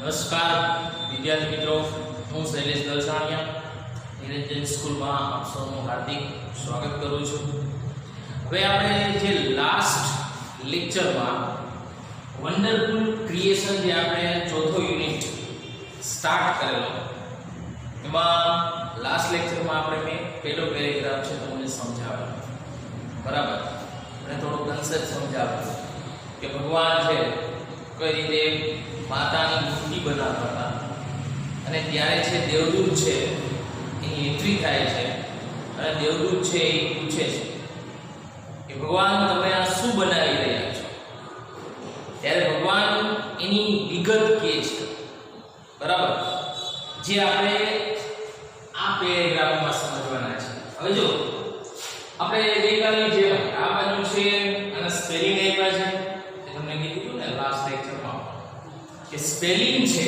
નમસ્કાર વિદ્યાર્થી મિત્રો, હું શૈલેષ દલસાણિયા નિરંજન સ્કૂલમાં આપ સૌનું હાર્દિક સ્વાગત કરું છું. હવે આપણે જે લાસ્ટ લેક્ચરમાં વન્ડરફુલ ક્રિએશન જે આપણે ચોથો યુનિટ સ્ટાર્ટ કરેલો, એમાં લાસ્ટ લેક્ચરમાં આપણે મેં પહેલો પેરેગ્રાફ છે તમને સમજાવ્યો, બરાબર? અને થોડો કન્સેપ્ટ સમજાવ્યો કે ભગવાન છે કઈ રીતે માતાની મૂર્તિ બનાવતા હતા, અને ત્યારે છે દેવદૂત છે એની એન્ટ્રી થાય છે, અને દેવદૂત છે એ પૂછે છે કે ભગવાન તમે આ શું બનાવી રહ્યા છો? ત્યારે ભગવાન એની વિગત કહે છે, બરાબર? જે આપણે આ પેરેગ્રાફમાં સમજવાના છે. હવે જો આપણે ગઈકાલની જેમ આ બાજુ છે અને સ્પેલિંગ આપ્યા છે, તમને કીધું ને લાસ્ટ લેક્ચરમાં કે સ્પેલિંગ છે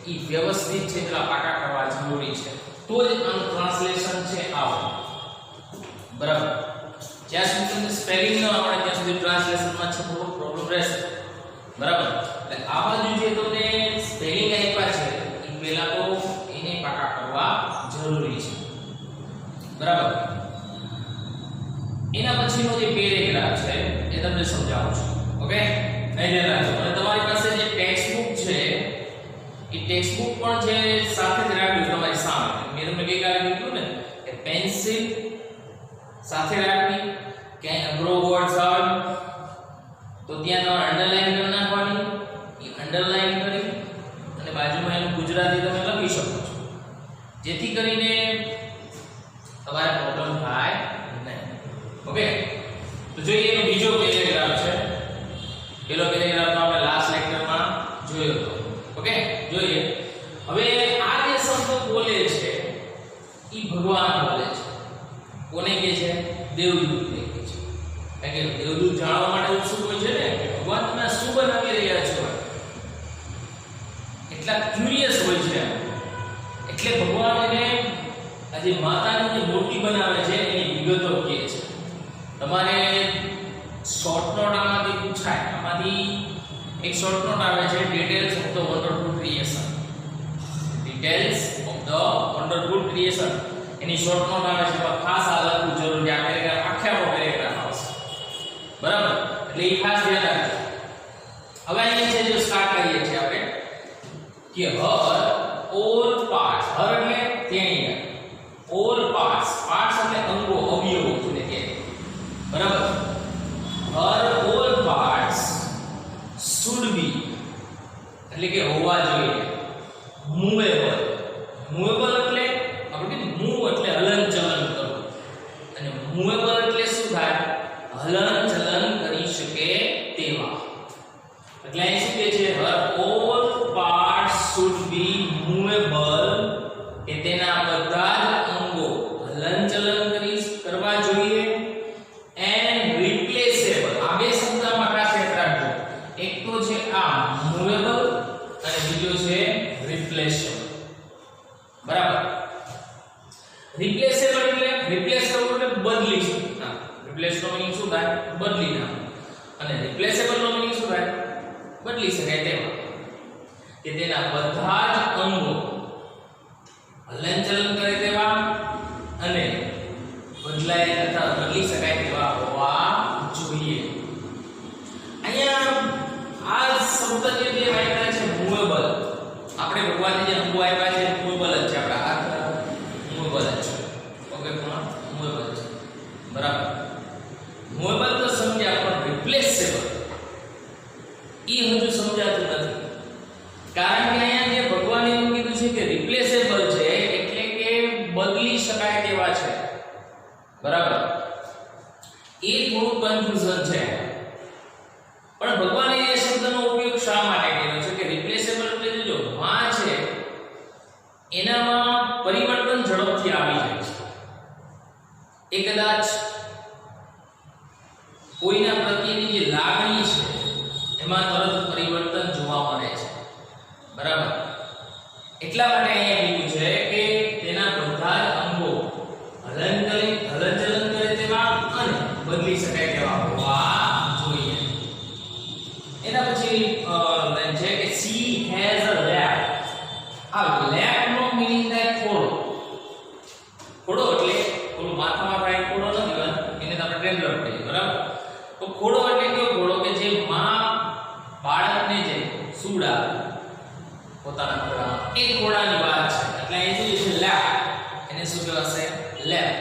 એ વ્યવસ્થિત છે, પેલા પાકા કરવા જરૂરી છે, તો જ આનું ટ્રાન્સલેશન છે આવે, બરાબર? જ્યાં સુધી તમને સ્પેલિંગ ન આવડે ત્યાં સુધી ટ્રાન્સલેશનમાં છે થોડો પ્રોબ્લેમ રહેશે, બરાબર? એટલે આ બાજુ જે તમને સ્પેલિંગ આપ્યા છે એ પહેલા તો એને પાકા કરવા જરૂરી છે, બરાબર? એના પછીનો જે પેરેગ્રાફ છે એ તમને સમજાવું છું. ઓકે, અહીં રાખજો. અને તમારી પાસે જે ટેક્સ્ટ બુક છે એ ટેક્સ્ટ બુક પણ છે સાથે જ રાખજો તમારી સામે. મેં તમને ગઈકાલે કીધું ને કે પેન્સિલ સાથે રાખવી, ક્યાંય અઘરો વર્ડ્સ આવે તો ત્યાં તમારે અંડરલાઈન કરી નાખવાની, એ અંડરલાઈન કરી અને બાજુમાં એનું ગુજરાતી તમે લખી શકો છો, જેથી કરીને તમારે પ્રોબ્લેમ થાય નહીં. ઓકે, તો જોઈએ એનો બીજો પેરેગ્રાફ છે. પેલો પેરેગ્રાફ તો આપણે લાસ્ટ લેક્ચરમાં જોયો હતો. ઓકે, જોઈએ. હવે આ જે શબ્દો બોલે છે ઈ ભગવાન બોલે છે. કોને કહે છે? દેવદૂતને કહે છે. કારણ કે દેવદૂત જાણવા માટે ઉત્સુક હોય છે ને કે ભગવાન તમે શું બનાવી રહ્યા છો, એટલા ક્યુરિયસ હોય છે. એટલે ભગવાન એને આજે માતાની જે મૂર્તિ બનાવે છે એની વિગતો કહે છે. તમારે શોર્ટ નોટ આમાંથી પૂછાય, આમાંથી એક શોર્ટ નોટ આવે છે details of the wonderful creation. Details of the wonderful creation any short note આવે છે, પણ ખાસ આ લખવું જરૂરી. આ પેરેગ્રાફ આખો પેરેગ્રાફ આવશે, બરાબર? એટલે એ ખાસ ધ્યાન રાખજો. હવે અહીંયા છે જો સ્ટાર્ટ કરીએ છીએ આપણે કે હર ઓલ પાર્ટ્સ, હર એટલે ત્યાં, ઓલ પાર્ટ્સ, પાર્ટ્સ એટલે અંગો, અવયવો એટલે કે, બરાબર? હર ઓલ પાર્ટ્સ should be એટલે કે હોવા જોઈએ મૂવેબલ. મૂવેબલ એટલે આપણે મૂવ એટલે હલનચલન કરવું, અને મૂવેબલ એટલે શું થાય? હલનચલન કરી શકે તેવા. એટલે અહીં શું કહે છે? Her all parts should be movable, કે તેના બધા જ અંગો હલનચલન કરવા જોઈએ. એન્ડ રિપ્લેસેબલ, આ બે શબ્દમાં ખાસ યાદ રાખજો. એક તો છે આ મૂવેબલ અને બીજો છે રિપ્લેસેબલ, બરાબર? રિપ્લેસેબલ એટલે રિપ્લેસ કરવું એટલે બદલી નાખવું. રિપ્લેસ નો મીનિંગ શું થાય? બદલી નાખવું. અને રિપ્લેસેબલ નો મીનિંગ શું થાય? બદલી શકાય તેવા, કે તેના બધા જ અંગો હલનચલન કરે તેવા અને બદલાય અથવા બદલી શકાય તેવા હોવા જોઈએ. અહીંયા આ શબ્દ જે આપ્યા છે મૂવેબલ, આપણે ભગવાનને જે અંગો આપ્યા છે મૂવેબલ જ છે. આપણા હાથ મૂવેબલ જ છે. ઓકે, પણ મૂવેબલ છે, બરાબર? મૂવેબલ તો સમજ્યા, પણ રિપ્લેસેબલ ઈ હજુ સમજાતું નથી. કારણ કે અહીંયા જે ભગવાને એવું કીધું છે કે રિપ્લેસેબલ છે એટલે કે બદલી શકાય તેવા છે, બરાબર? એ થોડું કન્ફ્યુઝન છે. પણ ભગવાને એ શબ્દનો ઉપયોગ શા માટે કર્યો છે કે રિપ્લેસેબલ એટલે જો માં છે એનામાં પરિવર્તન ઝડપથી આવી જાય છે. એ કદાચ કોઈના પ્રત્યેની જે લાગણી છે એમાં તરત પરિવર્તન જોવા મળે છે, બરાબર? એટલા માટે અહીંયા કીધું છે કે તેના બધા જ અંગો હલનચલન કરે તેવા અને બદલી શકાય તેવા હોવા જોઈએ. એના પછી લાઈન છે કે she has a lap. આ લેપ નો મીનિંગ થાય ખોડો. ખોડો એટલે ઓલું માથામાં થાય ખોડો નથી વાત, એને તો આપણે ટ્રેન્ડર કહીએ, બરાબર? તો ખોડો એટલે કેવો ખોડો કે જે માં બાળકને જે સુડા પોતાના ખોડા, એ ખોડાની વાત છે. એટલે એ જે છે લેપ, એને શું કહેવાશે? લેપ.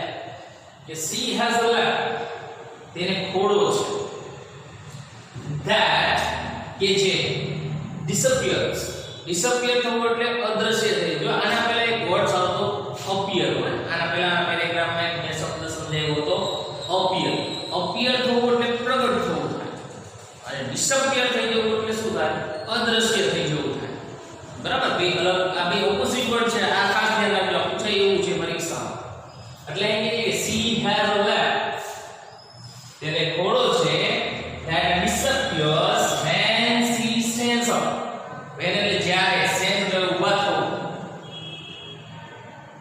કે she has a lap, તેને ખોડો છે. that કે જે disappears, disappear થવું એટલે અદ્રશ્ય થઈ ગયો. આના પહેલા એક વર્ડ આવતો appear હોય. આના પહેલા પેરેગ્રાફમાં એક શબ્દ સમજાયો હતો appear. appear થવું એટલે પ્રગટ થવું થાય, અને disappear થઈ જવું એટલે શું થાય? અદ્રશ્ય થઈ જવું થાય. બરાબર? બે અલગ, આ બે ઓપોઝિટ વર્ડ છે. આ ખાસ ધ્યાન રાખજો, પૂછાય એવું છે પરીક્ષામાં. એટલે અહીં કે she has a lap, તેને ખોડો છે. that disappears when she stands up. when એટલે જ્યારે, stand એટલે ઊભા થવું,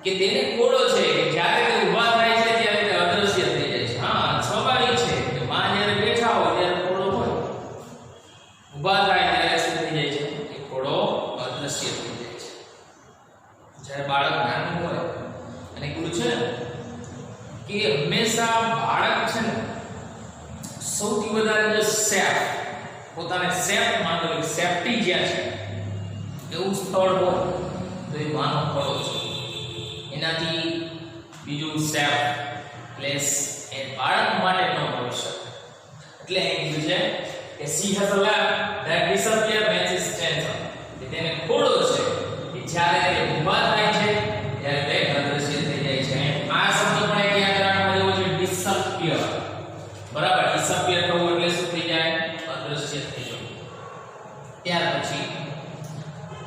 કે તેને ખોડો છે કે જ્યારે તે ઊભા થાય છે ત્યારે તે અદ્રશ્ય થઈ જાય છે. હા, સ્વાભાવિક છે કે માં જ્યારે બેઠા હોય ત્યારે ખોડો હોય, ઊભા થાય ત્યારે શું થઈ જાય છે? એ ખોડો અદ્રશ્ય થઈ જાય છે. જ્યારે બાળક નાનું હોય અને કીધું છે ને કે હંમેશા બાળક છે ને સૌથી વધારે જો સેફ, પોતાને સેફ માનો, સેફટી જ્યાં છે એવું સ્થળ હોય તો એ માનો ખોળો છે. એનાથી બીજું સેફ પ્લેસ એ બાળક માટે ન હોઈ શકે. એટલે અહીં કીધું છે કે she has a lap that disappears when she stands up. કે તેને ખોળો છે કે જ્યારે તે ઊભા થાય છે ત્યારે તે અદ્રશ્ય થઈ જાય છે. આ શબ્દ પણ એક યાદ રાખવા જેવો છે, disappear. બરાબર? disappear થવું એટલે શું થઈ જાય? અદ્રશ્ય થઈ જવું. ત્યાર પછી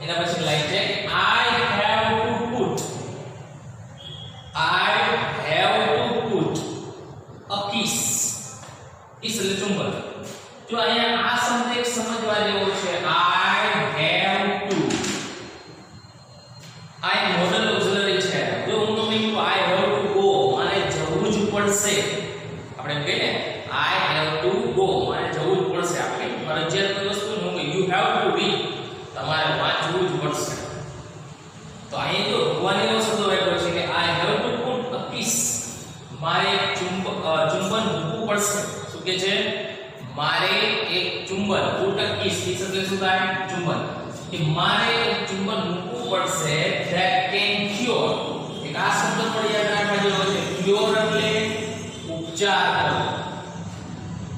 એના પછી લાઈન છે I have to put a kiss. kiss એટલે ચુંબન. જો અહીંયા આ શબ્દ એક સમજવા જેવો છે. I have to, આ એક મોડલ ઓક્સિલરી છે. જો હું તમને કહું I have to go, મારે જવું જ પડશે. આપણે એમ કહીએ I have to go, મારે જવું જ પડશે. આપણે ફરજિયાત કોઈ વસ્તુ ન કે you have to read, તમારે વાંચવું જ પડશે. તો અહીં તો ભગવાન એવો શબ્દ વાપર્યો છે કે I have to put a kiss, મારે એક ચુંબન મૂકવું પડશે. શું કે છે? મારે એક ચુંબન, put a kiss, kiss એટલે શું થાય? ચુંબન. કે મારે એક ચુંબન મૂકવું પડશે that can cure. એક આ શબ્દ પણ યાદ રાખવા જેવો છે. cure એટલે ઉપચાર કરવો.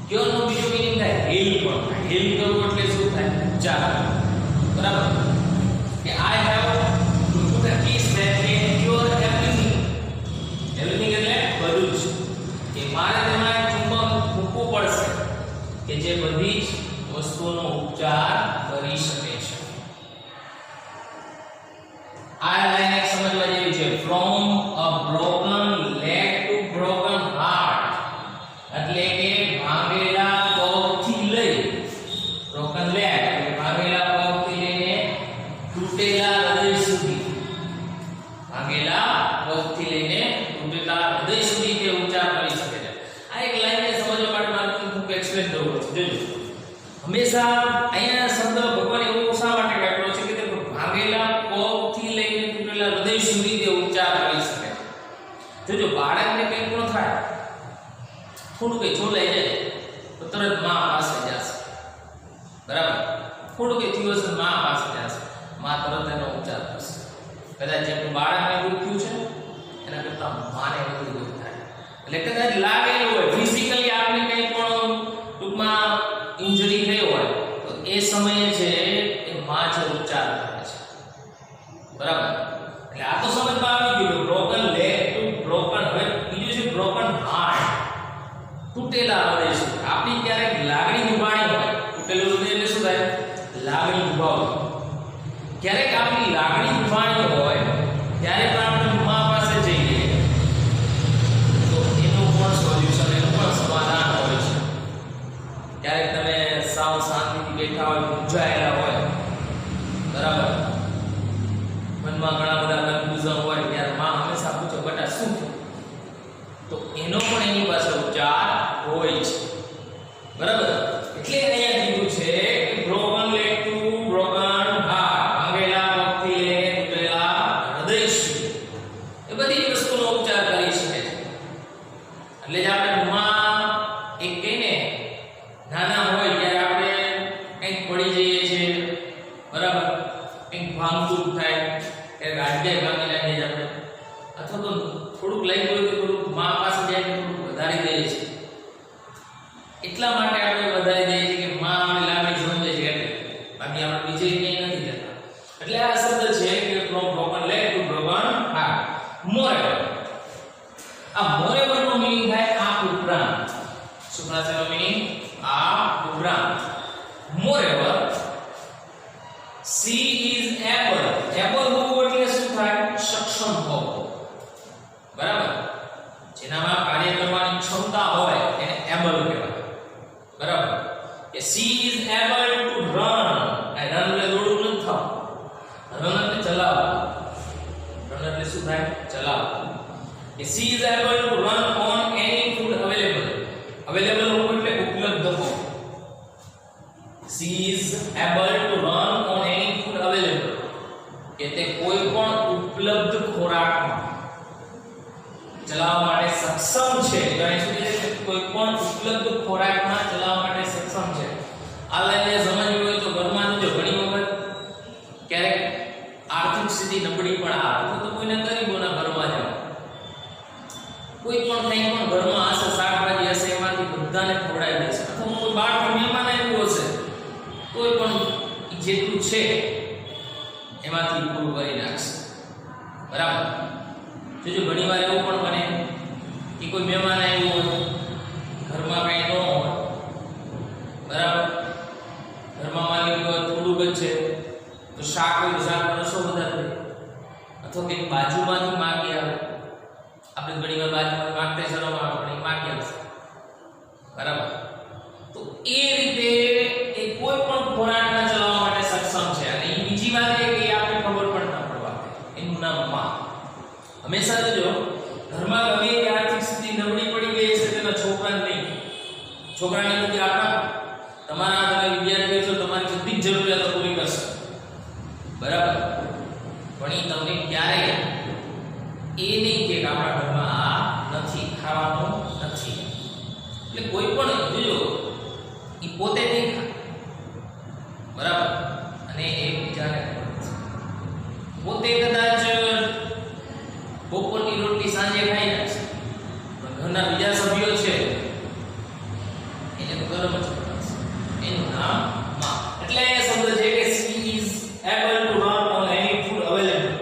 cure નો બીજો મીનિંગ થાય heal પણ. heal કરવું એટલે શું થાય? ઉપચાર કરવો. બરાબર? કે I have to put a kiss that can cure everything. everything એટલે બધું જ. કે મારે તેમાં એક ચુંબન મૂકવું પડશે કે જે બધી જ વસ્તુઓનો ઉપચાર કરી શકે છે. આ લાઈન એક સમજવા જેવી છે. from a broken leg to broken heart, એટલે કે ભાંગેલા પગથી લઈ, broken leg એટલે ભાંગેલા પગથી લઈને તૂટેલા હૃદય સુધી, ભાંગેલા પગથી લઈને તૂટેલા હૃદય સુધી તે ઉપચાર કરી શકે છે. આ એક લાઈનને સમજવા માટે મારે હું એક્સપ્લેન કરવું પડશે. જોજો, હંમેશા અહીંયા શબ્દ ભગવાન એવો શા માટે વાપર્યો છે કે તે ભાંગેલા પગથી લઈને તૂટેલા હૃદય સુધી તે ઉપચાર કરી શકે છે. જોજો, બાળકને કંઈક ન થાય, થોડું કંઈ છોલાઈ જાય તો તરત માં પાસે જશે. બરાબર? થોડું કંઈ થયું હશે, માં પાસે જશે, માં તરત એનો ઉપચાર કરશે. કદાચ જેટલું બાળકને દુઃખ થયું છે એના કરતાં માને વધુ દુઃખ થાય. એટલે કદાચ લાગેલું હોય ફિઝિકલી, આપણે કંઈ પણ ટૂંકમાં ઇન્જરી થઈ હોય તો એ સમયે છે એ માં છે ઉપચાર કરે છે. બરાબર? એટલે આ તો સમજમાં આવી ગયું બ્રોકન લેગ ટુ બ્રોકન. હવે બીજું છે બ્રોકન હાર્ટ, તૂટેલા હૃદય છે. આપણી ક્યારેક લાગણી દુભાણી હોય, તૂટેલું હૃદય એટલે શું થાય? લાગણી દુભાવવી. ક્યારેક આપણી લાગણી દુભાણી હોય ત્યારે પણ આપણે માં પાસે જઈએ તો એનું પણ સોલ્યુશન, એનું પણ સમાધાન હોય છે. ક્યારેક તમે સાવ શાંતિથી બેઠા હોય, મૂંઝાયેલા હોય, બરાબર, મનમાં ઘણા બધા કન્ફ્યુઝન હોય, ત્યારે માં હંમેશા પૂછે બેટા શું થયું? તો એનો પણ એની પાસે ઉપચાર હોય છે. બરાબર? એટલે અહીંયા કીધું છે કે broken leg to broken heart, ભાંગેલા પગથી લઈને બરાબર, કંઈક ભાંગતું થાય કે ગાંઠે ભાંગી નાખીએ છીએ આપણે, અથવા તો થોડુંક લાગ્યું હોય તો થોડુંક મા પાસે જાય તો થોડુંક વધારી દઈએ છીએ. એટલા માટે આપણે વધારી દઈએ છીએ કે મા આપણી લાંબી સમજે છે એટલે, બાકી આપણે બીજે ક્યાંય નથી જતા. એટલે આ શબ્દ છે કે from broken leg to broken heart. મોરેવર, આ મોરેવર નો મીનિંગ થાય આ ઉપરાંત. શું થશે એનો મીનિંગ? આ ઉપરાંત. મોરેવર she is able હોવું એટલે શું થાય? સક્ષમ હોવું. બરાબર, જેનામાં કાર્ય કરવાની ક્ષમતા હોય એને એબલ કહેવાય. બરાબર, કે she is able to run. આ રન એટલે દોડવું નથી થતું, રન એટલે ચલાવવું. રન એટલે શું થાય? ચલાવવું. કે she is able to run on any food available. available હોવું એટલે ઉપલબ્ધ હોવું. she is able to run on any food available. કે તે કોઈ પણ ઉપલબ્ધ ખોરાકમાં ચલાવવા માટે સક્ષમ છે. તો અહીં સુધી છે કોઈ પણ ઉપલબ્ધ ખોરાકમાં ચલાવવા માટે સક્ષમ છે. આ લાઈને સમજવું હોય તો ઘરમાં જો ઘણી વખત ક્યારેક આર્થિક સ્થિતિ નબળી પણ આવે તો કોઈને ગરીબોના ઘરમાં જાઓ, કોઈ પણ કંઈ પણ ઘરમાં હશે, શાકભાજી હશે, એમાંથી બધાને ખવડાવી દેશે. અથવા કોઈ બાળક મહેમાન આવ્યું હશે, કોઈ પણ જેટલું છે એમાંથી પૂરું કરી નાખશે. બરાબર, જો ઘણી વાર એવું પણ બને કે કોઈ મહેમાન આવ્યું હોય, ઘરમાં કંઈ ન હોય, બરાબર, ઘરમાં માની લો થોડુંક જ છે તો શાક હોય તો શાક રસો વધારે, અથવા કંઈક બાજુમાંથી માગી આવે. આપણે ઘણી વાર બાજુમાં માગતા શરમ આવે પણ એ માગી આવશે. બરાબર, તો એ રીતે એ કોઈ પણ ખોરાકને ચલાવવા માટે સક્ષમ છે. અને એ બીજી વાત એ કે આપણે ખબર પણ ના પડવા, એનું નામ માં. હંમેશા જો ઘરમાં ગમે તે આર્થિક સ્થિતિ નબળી પડી ગઈ છે તેના છોકરાને નહીં, છોકરાને નથી આપણા, તમારા તમે વિદ્યાર્થીઓ છો, તમારી બધી જ જરૂરિયાતો પૂરી કરશે. બરાબર, પણ એ તમને ક્યારેય એ નહીં કે આપણા ઘરમાં આ નથી, ખાવાનું નથી. એટલે કોઈ પણ જોજો એ પોતે નહીં ખાય. બરાબર, અને એ બીજાને પોતે કદાચ બપોરની રોટલી સાંજે ખાઈ નાખશે, પણ ઘરના બીજા સભ્યો છે એને તો ગરમ જ કરશે. એનું નામ માં. એટલે એ શબ્દ છે કે she is able to run on any food available.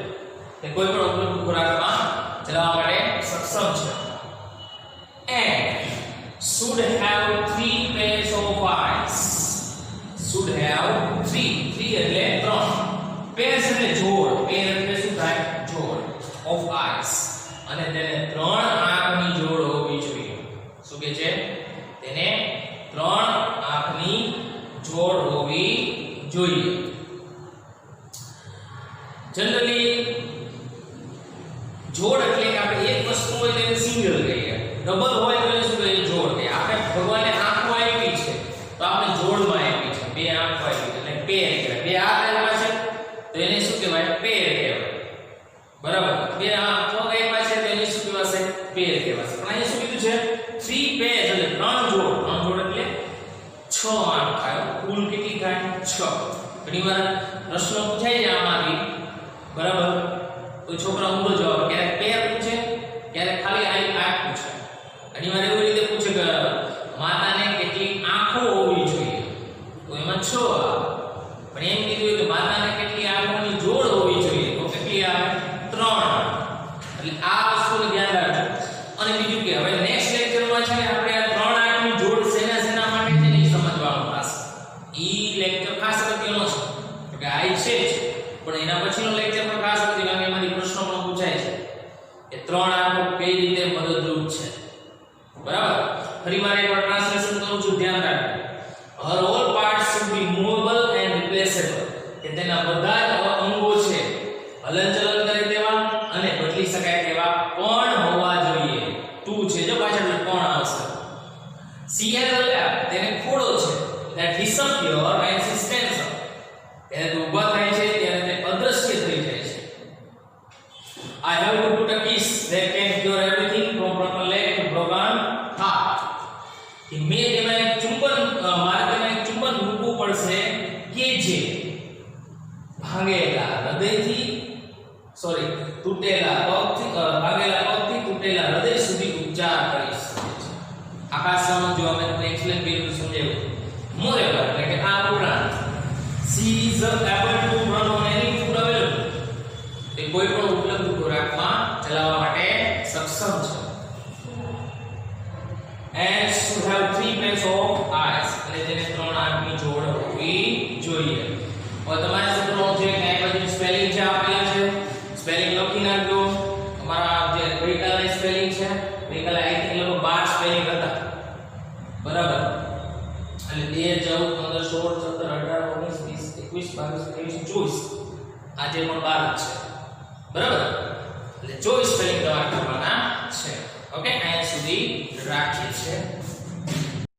તે કોઈ પણ ઉપલબ્ધ ખોરાકમાં ચલાવવા માટે સક્ષમ છે. And should have 3 pairs of eyes. should have 3 એટલે 3, pairs એટલે જોડ, pair એટલે શું થાય? જોડ. of eyes, અને તેને 3 આંખની જોડ હોવી જોઈએ. શું કે છે? તેને 3 આંખની જોડ હોવી જોઈએ. જનરલી જોડ એટલે કે આપણે એક વસ્તુ હોય તેને સિંગલ કહીએ, ડબલ હોય તો શું કહીએ? જોડ. કે આપણે ભગવાને આંખો આપી છે તો આપણે જોડમાં આપી છે, 2 આંખો આપી છે એટલે પેર કહેવાય. 2 હાથ આપ્યા છે તો એને શું કહેવાય? પેર કહેવાય. બરાબર, 2 આંખો આપ્યા છે તો એને શું કહેવાશે? પેર કહેવાશે. પણ અહીં શું કીધું છે? 3 pairs એટલે 3 જોડ. 3 જોડ એટલે 6 આંખ થાય. કુલ કેટલી થાય? 6. ઘણીવાર પ્રશ્ન પૂછાય છે આમાંથી, બરાબર, કોઈ છોકરા ઊંધો જવાબ, ક્યારેક પેર પૂછે, ક્યારેક ખાલી આંખ પૂછે. ઘણીવાર એવી રીતે પૂછે કે માતાને કેટલી આંખો હોવી જોઈએ, તો એમાં 6 આવે. પણ એમ કીધું કે માતાને કેટલી આંખોની જોડ હોવી જોઈએ, તો કેટલી આવે? 3. એટલે આ વસ્તુને ધ્યાન રાખજો. અને બીજું કે હવે નેક્સ્ટ લેક્ચરમાં છે આપણે આ 3 આંખની જોડ શેના માટે છે ને સમજવાનું થશે. ઈ લેક્ચર ખાસ અગત્યનો છે કે આ છે જ, પણ એના પછીનો લેક્ચર પણ ખાસ અગત્યનો, કારણ કે એમાંથી પ્રશ્નો પણ પૂછાય છે કે 3 આંખો કઈ રીતે મદદરૂપ છે. બરાબર, ફરીવાર એકવાર ટ્રાન્સલેશન કરું છું, ધ્યાન રાખજો. her all parts should be movable and replaceable. કે તેના બધા જ અંગો છે હલનચલન કરે તેવા અને બદલી શકાય તેવા પણ હોવા જોઈએ. 2 છે જો પાછળ પણ આવશે. she has a lap, તેને ખોડો છે, that disappear and she stands up. ત્યારે તે ઊભા થાય છે, ત્યારે તે અદૃશ્ય થઈ જાય છે. I have to put a kiss that can cure everything from broken leg to broken heart. કે મેં તેમાં એક ચુંબન, મારે તેમાં એક ચુંબન મૂકવું પડશે કે જે ભાંગેલા હૃદયથી તૂટેલા પગથી તૂટેલા હૃદય સુધી ઉપચાર કરી શકે છે. આકાશમાં જો અમે તમને એક્સપ્લેન કર્યું સમજાવ્યું. મોરેવર એટલે કે આ ઉપરાંત she is able to run on any food available. તે કોઈ પણ ઉપલબ્ધ ખોરાકમાં ચલાવવા માટે સક્ષમ છે. and should have 3 pairs of eyes. એટલે તેને 3 આંખની જોડ હોવી જોઈએ. હવે તમારે સૂત્રો છે કે આ બાજુ સ્પેલિંગ છે આપેલા છે. સ્પેલિંગ લખી નાખજો. તમારા જે ગઈકાલે સ્પેલિંગ છે ગઈકાલે આઈ થિંક લોકો 12 સ્પેલિંગ હતા. બરાબર. એટલે 2 14 15 16 17 18 19 20 21 22 23 24 આજે પણ 12 જ છે. બરાબર. એટલે 24 સ્પેલિંગ તમારે કરવાના છે. ઓકે અહીંયા સુધી રાખીએ છીએ.